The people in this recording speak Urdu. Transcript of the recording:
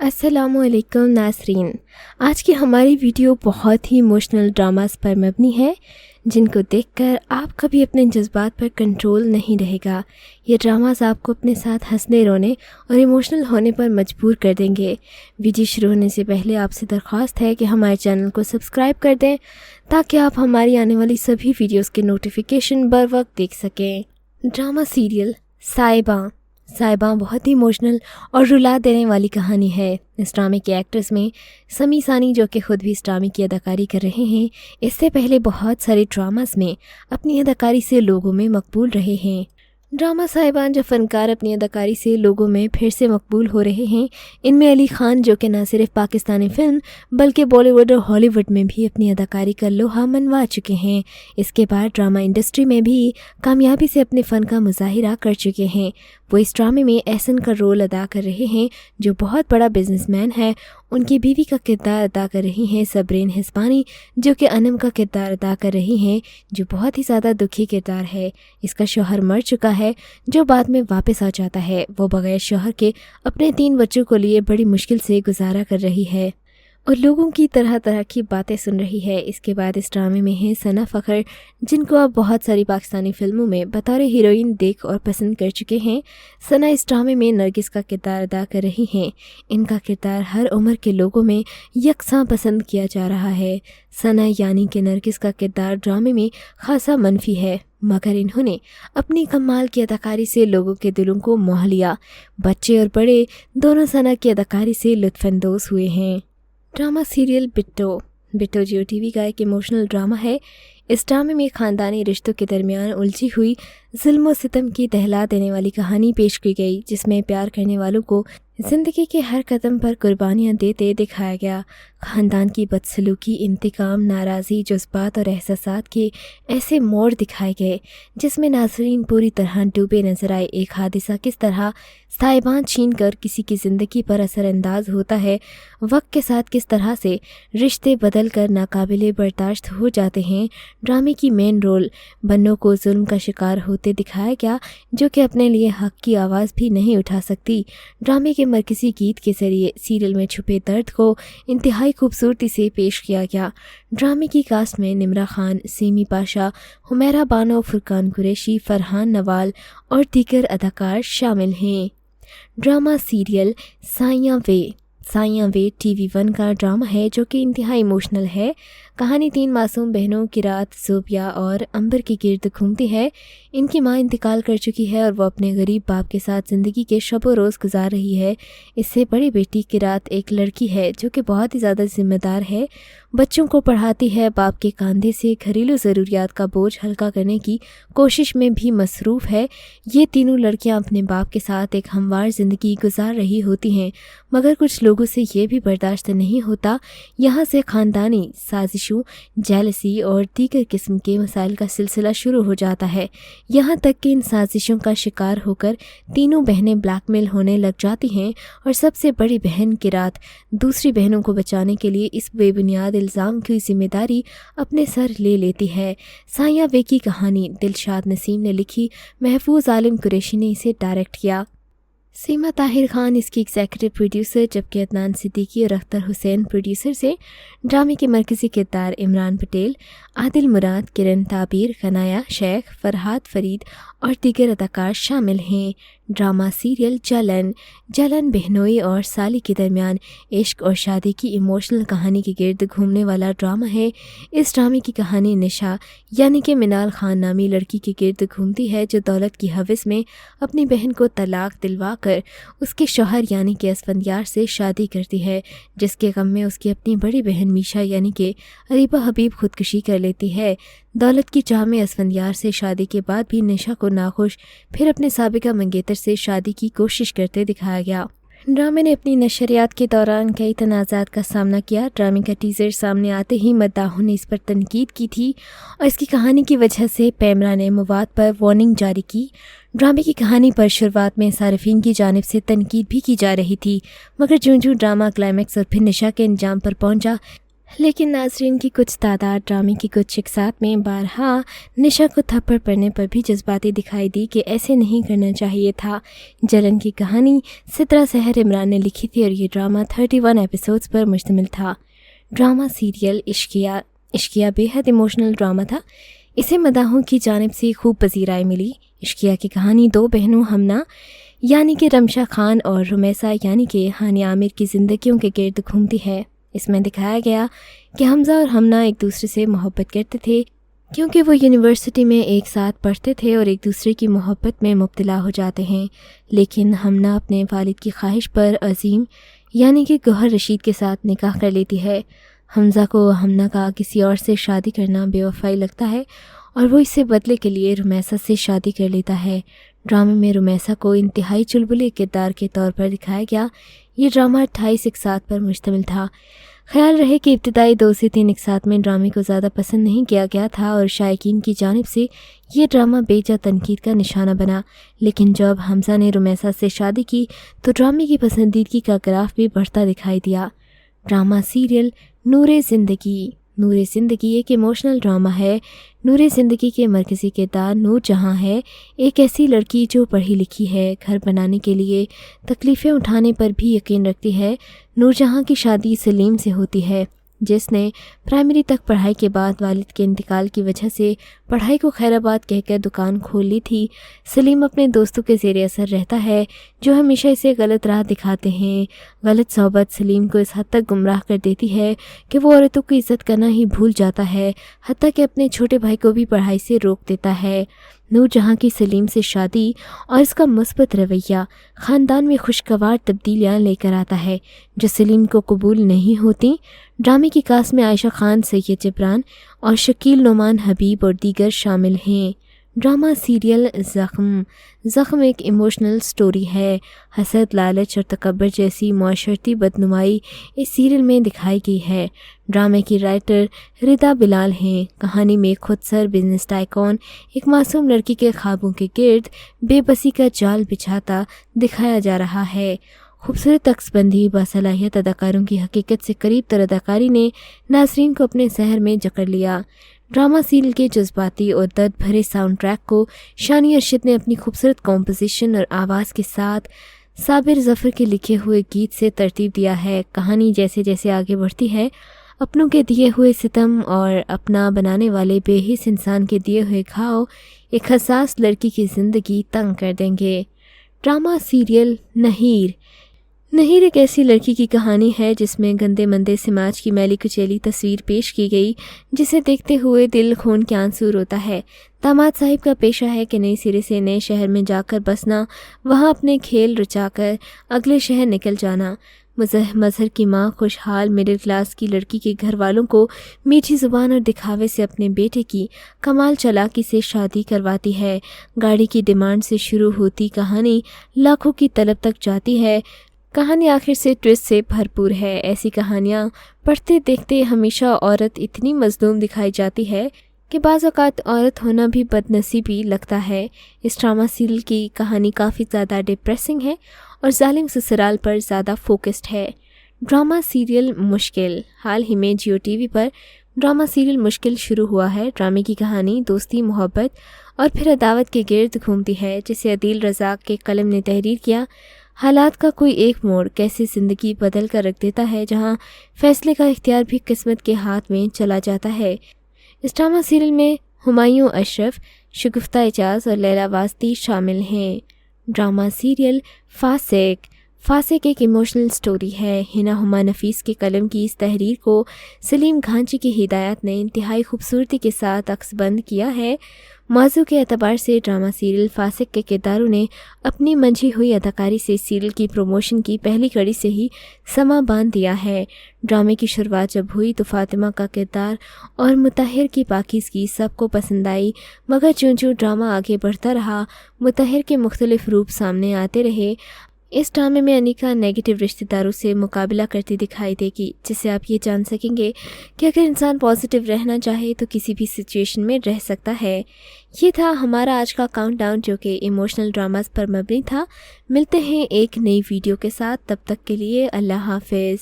السلام علیکم ناظرین، آج کی ہماری ویڈیو بہت ہی ایموشنل ڈراماز پر مبنی ہے جن کو دیکھ کر آپ کبھی اپنے جذبات پر کنٹرول نہیں رہے گا۔ یہ ڈراماز آپ کو اپنے ساتھ ہنسنے، رونے اور ایموشنل ہونے پر مجبور کر دیں گے۔ ویڈیو شروع ہونے سے پہلے آپ سے درخواست ہے کہ ہمارے چینل کو سبسکرائب کر دیں تاکہ آپ ہماری آنے والی سبھی ویڈیوز کے نوٹیفیکیشن بر وقت دیکھ سکیں۔ ڈرامہ سیریل صاحباں بہت ہی ایموشنل اور رلا دینے والی کہانی ہے۔ اس ڈرامے کے ایکٹرز میں سمی ثانی، جو کہ خود بھی اس ڈرامے کی اداکاری کر رہے ہیں، اس سے پہلے بہت سارے ڈراماز میں اپنی اداکاری سے لوگوں میں مقبول رہے ہیں۔ ڈرامہ صاحباں جو فنکار اپنی اداکاری سے لوگوں میں پھر سے مقبول ہو رہے ہیں، ان میں علی خان، جو کہ نہ صرف پاکستانی فلم بلکہ بالی ووڈ اور ہالی ووڈ میں بھی اپنی اداکاری کا لوہا منوا چکے ہیں۔ اس کے بعد ڈرامہ انڈسٹری میں بھی کامیابی سے اپنے فن کا مظاہرہ کر چکے ہیں۔ وہ اس ڈرامے میں احسن کا رول ادا کر رہے ہیں، جو بہت بڑا بزنس مین ہے۔ ان کی بیوی کا کردار ادا کر رہی ہیں صبرین ہسپانی، جو کہ انم کا کردار ادا کر رہی ہیں، جو بہت ہی زیادہ دکھی کردار ہے۔ اس کا شوہر مر چکا ہے، جو بعد میں واپس آ جاتا ہے۔ وہ بغیر شوہر کے اپنے 3 بچوں کو لیے بڑی مشکل سے گزارا کر رہی ہے اور لوگوں کی طرح طرح کی باتیں سن رہی ہے۔ اس کے بعد اس ڈرامے میں ہیں ثنا فخر، جن کو آپ بہت ساری پاکستانی فلموں میں بطور ہیروئن دیکھ اور پسند کر چکے ہیں۔ ثنا اس ڈرامے میں نرگس کا کردار ادا کر رہی ہیں۔ ان کا کردار ہر عمر کے لوگوں میں یکساں پسند کیا جا رہا ہے۔ ثنا یعنی کہ نرگس کا کردار ڈرامے میں خاصا منفی ہے، مگر انہوں نے اپنی کمال کی اداکاری سے لوگوں کے دلوں کو موہ لیا۔ بچے اور بڑے دونوں ثنا کی اداکاری سے لطف اندوز ہوئے ہیں۔ ڈرامہ سیریل بٹو جیو ٹی وی کا ایک ایموشنل ڈرامہ ہے۔ اس ڈرامے میں خاندانی رشتوں کے درمیان الجھی ہوئی ظلم و ستم کی دہلا دینے والی کہانی پیش کی گئی، جس میں پیار کرنے والوں کو زندگی کے ہر قدم پر قربانیاں دیتے دکھایا گیا۔ خاندان کی بدسلوکی، انتقام، ناراضی، جذبات اور احساسات کے ایسے موڑ دکھائے گئے جس میں ناظرین پوری طرح ڈوبے نظر آئے۔ ایک حادثہ کس طرح صاحبان چھین کر کسی کی زندگی پر اثر انداز ہوتا ہے، وقت کے ساتھ کس طرح سے رشتے بدل کر ناقابل برداشت ہو جاتے ہیں۔ ڈرامے کی مین رول بنو کو ظلم کا شکار ہوتے دکھایا گیا، جو کہ اپنے لیے حق کی آواز بھی نہیں اٹھا سکتی۔ ڈرامے کے مرکزی گیت کے ذریعے سیریل میں چھپے درد کو انتہائی خوبصورتی سے پیش کیا گیا۔ ڈرامے کی کاسٹ میں نمرا خان، سیمی پاشا، حمیرہ بانو، فرقان قریشی، فرحان نوال اور دیگر اداکار شامل ہیں۔ ڈرامہ سیریل سائیاں وے ٹی وی 1 کا ڈرامہ ہے، جو کہ انتہائی ایموشنل ہے۔ کہانی 3 معصوم بہنوں قرات، زوبیہ اور امبر کے گرد گھومتی ہے۔ ان کی ماں انتقال کر چکی ہے اور وہ اپنے غریب باپ کے ساتھ زندگی کے شب و روز گزار رہی ہے۔ اس سے بڑی بیٹی قرات ایک لڑکی ہے جو کہ بہت ہی زیادہ ذمہ دار ہے، بچوں کو پڑھاتی ہے، باپ کے کاندھے سے گھریلو ضروریات کا بوجھ ہلکا کرنے کی کوشش میں بھی مصروف ہے۔ یہ تینوں لڑکیاں اپنے باپ کے ساتھ ایک ہموار زندگی گزار رہی ہوتی ہیں، مگر کچھ لوگوں سے یہ بھی برداشت نہیں ہوتا۔ یہاں سے خاندانی سازشوں، جیلسی اور دیگر قسم کے مسائل کا سلسلہ شروع ہو جاتا ہے، یہاں تک کہ ان سازشوں کا شکار ہو کر تینوں بہنیں بلیک میل ہونے لگ جاتی ہیں اور سب سے بڑی بہن قرات دوسری بہنوں کو بچانے کے لیے اس بے بنیاد الزام کی ذمہ داری اپنے سر لے لیتی ہے۔ سائیاں وے کی کہانی دلشاد نسیم نے لکھی، محفوظ عالم قریشی نے اسے ڈائریکٹ کیا۔ سیما طاہر خان اس کی ایگزیکٹو پروڈیوسر، جبکہ عدنان صدیقی اور اختر حسین پروڈیوسر سے۔ ڈرامے کے مرکزی کردار عمران پٹیل، عادل مراد، کرن تعبیر، غنایا شیخ، فرحات فرید اور دیگر اداکار شامل ہیں۔ ڈرامہ سیریل جلن بہنوئی اور سالی کے درمیان عشق اور شادی کی ایموشنل کہانی کے گرد گھومنے والا ڈرامہ ہے۔ اس ڈرامے کی کہانی نشا یعنی کہ منال خان نامی لڑکی کے گرد گھومتی ہے، جو دولت کی ہوس میں اپنی بہن کو طلاق دلوا کر اس کے شوہر یعنی کہ اسفندیار سے شادی کرتی ہے، جس کے غم میں اس کی اپنی بڑی بہن میشا یعنی کہ اریبہ حبیب خودکشی کر لیتی ہے۔ دولت کی چاہ میں اسفندیار سے شادی کے بعد بھی نشا کو ناخوش پھر اپنے سابقہ منگیتر سے شادی کی کوشش کرتے دکھایا گیا۔ ڈرامے نے اپنی نشریات کے دوران کئی تنازعات کا سامنا کیا۔ ڈرامے کا ٹیزر سامنے آتے ہی مداحوں نے اس پر تنقید کی تھی اور اس کی کہانی کی وجہ سے پیمرا نے مواد پر وارننگ جاری کی۔ ڈرامے کی کہانی پر شروعات میں صارفین کی جانب سے تنقید بھی کی جا رہی تھی، مگر جوں ڈرامہ کلائمیکس اور پھر نشا کے انجام پر پہنچا، لیکن ناظرین کی کچھ تعداد ڈرامے کی کچھ شخصیات میں بارہا نشا کو تھپڑ پڑنے پر بھی جذباتی دکھائی دی کہ ایسے نہیں کرنا چاہیے تھا۔ جلن کی کہانی سترہ سحر عمران نے لکھی تھی اور یہ ڈرامہ 31 ایپیسوڈز پر مشتمل تھا۔ ڈرامہ سیریل عشقیہ بے حد ایموشنل ڈرامہ تھا۔ اسے مداحوں کی جانب سے خوب پذیرائی ملی۔ عشقیہ کی کہانی دو بہنوں ہمنا یعنی کہ رمشا خان اور رمیسا یعنی کہ ہانیہ عامر کی زندگیوں کے گرد گھومتی ہے۔ اس میں دکھایا گیا کہ حمزہ اور ہمنا ایک دوسرے سے محبت کرتے تھے کیونکہ وہ یونیورسٹی میں ایک ساتھ پڑھتے تھے اور ایک دوسرے کی محبت میں مبتلا ہو جاتے ہیں، لیکن ہمنا اپنے والد کی خواہش پر عظیم یعنی کہ گوہر رشید کے ساتھ نکاح کر لیتی ہے۔ حمزہ کو ہمنا کا کسی اور سے شادی کرنا بے وفائی لگتا ہے اور وہ اس سے بدلے کے لیے رمیسا سے شادی کر لیتا ہے۔ ڈرامے میں رمیسا کو انتہائی چلبلے کردار کے طور پر دکھایا گیا۔ یہ ڈرامہ 28 اقساط پر مشتمل تھا۔ خیال رہے کہ ابتدائی 2 سے 3 اقساط میں ڈرامے کو زیادہ پسند نہیں کیا گیا تھا اور شائقین کی جانب سے یہ ڈرامہ بے جا تنقید کا نشانہ بنا، لیکن جب حمزہ نے رمیسا سے شادی کی تو ڈرامے کی پسندیدگی کا گراف بھی بڑھتا دکھائی دیا۔ ڈرامہ سیریل نور زندگی ایک ایموشنل ڈرامہ ہے۔ نور زندگی کے مرکزی کردار نور جہاں ہے، ایک ایسی لڑکی جو پڑھی لکھی ہے، گھر بنانے کے لیے تکلیفیں اٹھانے پر بھی یقین رکھتی ہے۔ نور جہاں کی شادی سلیم سے ہوتی ہے، جس نے پرائمری تک پڑھائی کے بعد والد کے انتقال کی وجہ سے پڑھائی کو خیر آباد کہہ کر دکان کھول لی تھی۔ سلیم اپنے دوستوں کے زیر اثر رہتا ہے جو ہمیشہ اسے غلط راہ دکھاتے ہیں۔ غلط صحبت سلیم کو اس حد تک گمراہ کر دیتی ہے کہ وہ عورتوں کی عزت کرنا ہی بھول جاتا ہے، حتیٰ کہ اپنے چھوٹے بھائی کو بھی پڑھائی سے روک دیتا ہے۔ نور جہاں کی سلیم سے شادی اور اس کا مثبت رویہ خاندان میں خوشگوار تبدیلیاں لے کر آتا ہے جو سلیم کو قبول نہیں ہوتی۔ ڈرامے کی کاسٹ میں عائشہ خان، سید جبران اور شکیل نعمان حبیب اور دیگر شامل ہیں۔ ڈرامہ سیریل زخم ایک ایموشنل سٹوری ہے۔ حسد، لالچ اور تکبر جیسی معاشرتی بدنمائی اس سیریل میں دکھائی گئی ہے۔ ڈرامے کی رائٹر ردا بلال ہیں۔ کہانی میں خود سر بزنس ٹائکون ایک معصوم لڑکی کے خوابوں کے گرد بے بسی کا جال بچھاتا دکھایا جا رہا ہے۔ خوبصورت عکس بندی، باصلاحیت اداکاروں کی حقیقت سے قریب تر اداکاری نے ناظرین کو اپنے سحر میں جکڑ لیا۔ ڈرامہ سیریل کے جذباتی اور درد بھرے ساؤنڈ ٹریک کو شانی ارشد نے اپنی خوبصورت کمپوزیشن اور آواز کے ساتھ صابر ظفر کے لکھے ہوئے گیت سے ترتیب دیا ہے۔ کہانی جیسے جیسے آگے بڑھتی ہے، اپنوں کے دیے ہوئے ستم اور اپنا بنانے والے بے حس انسان کے دیے ہوئے گھاؤ ایک حساس لڑکی کی زندگی تنگ کر دیں گے۔ ڈرامہ سیریل نہیر ایک ایسی لڑکی کی کہانی ہے جس میں گندے مندے سماج کی میلی کچیلی تصویر پیش کی گئی جسے دیکھتے ہوئے دل خون کے آنسو روتا ہے۔ داماد صاحب کا پیشہ ہے کہ نئی سرے سے نئے شہر میں جا کر بسنا، وہاں اپنے کھیل رچا کر اگلے شہر نکل جانا۔ مظہر کی ماں خوشحال مڈل کلاس کی لڑکی کے گھر والوں کو میٹھی زبان اور دکھاوے سے اپنے بیٹے کی کمال چالاکی سے شادی کرواتی ہے۔ گاڑی کی ڈیمانڈ سے شروع ہوتی کہانی لاکھوں کی طلب تک جاتی ہے۔ کہانی آخر سے ٹویسٹ سے بھرپور ہے۔ ایسی کہانیاں پڑھتے دیکھتے ہمیشہ عورت اتنی مظلوم دکھائی جاتی ہے کہ بعض اوقات عورت ہونا بھی بد نصیبی لگتا ہے۔ اس ڈرامہ سیریل کی کہانی کافی زیادہ ڈپریسنگ ہے اور ظالم سسرال پر زیادہ فوکسڈ ہے۔ ڈرامہ سیریل مشکل حال ہی میں جیو ٹی وی پر ڈرامہ سیریل مشکل شروع ہوا ہے۔ ڈرامے کی کہانی دوستی، محبت اور پھر عداوت کے گرد گھومتی ہے جسے عدیل رزاق کے قلم نے تحریر کیا۔ حالات کا کوئی ایک موڑ کیسے زندگی بدل کر رکھ دیتا ہے جہاں فیصلے کا اختیار بھی قسمت کے ہاتھ میں چلا جاتا ہے۔ اس ڈرامہ سیریل میں ہمایوں اشرف، شگفتہ اعجاز اور لیلا واسطی شامل ہیں۔ ڈرامہ سیریل فاسق ایک ایموشنل سٹوری ہے۔ ہنا ہما نفیس کے قلم کی اس تحریر کو سلیم گھانچی کی ہدایت نے انتہائی خوبصورتی کے ساتھ عکس بند کیا ہے۔ موضوع کے اعتبار سے ڈرامہ سیریل فاسق کے کرداروں نے اپنی منجھی ہوئی اداکاری سے سیریل کی پروموشن کی پہلی کڑی سے ہی سما باندھ دیا ہے۔ ڈرامے کی شروعات جب ہوئی تو فاطمہ کا کردار اور مطہر کی پاکیزگی سب کو پسند آئی، مگر چونچوں ڈرامہ آگے بڑھتا رہا، مطہر کے مختلف روپ سامنے آتے رہے۔ اس ڈرامے میں انیکا نیگیٹو رشتہ داروں سے مقابلہ کرتی دکھائی دے گی، جس سے آپ یہ جان سکیں گے کہ اگر انسان پازیٹیو رہنا چاہے تو کسی بھی سچویشن میں رہ سکتا ہے۔ یہ تھا ہمارا آج کا کاؤنٹ ڈاؤن جو کہ ایموشنل ڈراماز پر مبنی تھا۔ ملتے ہیں ایک نئی ویڈیو کے ساتھ، تب تک کے لیے اللہ حافظ۔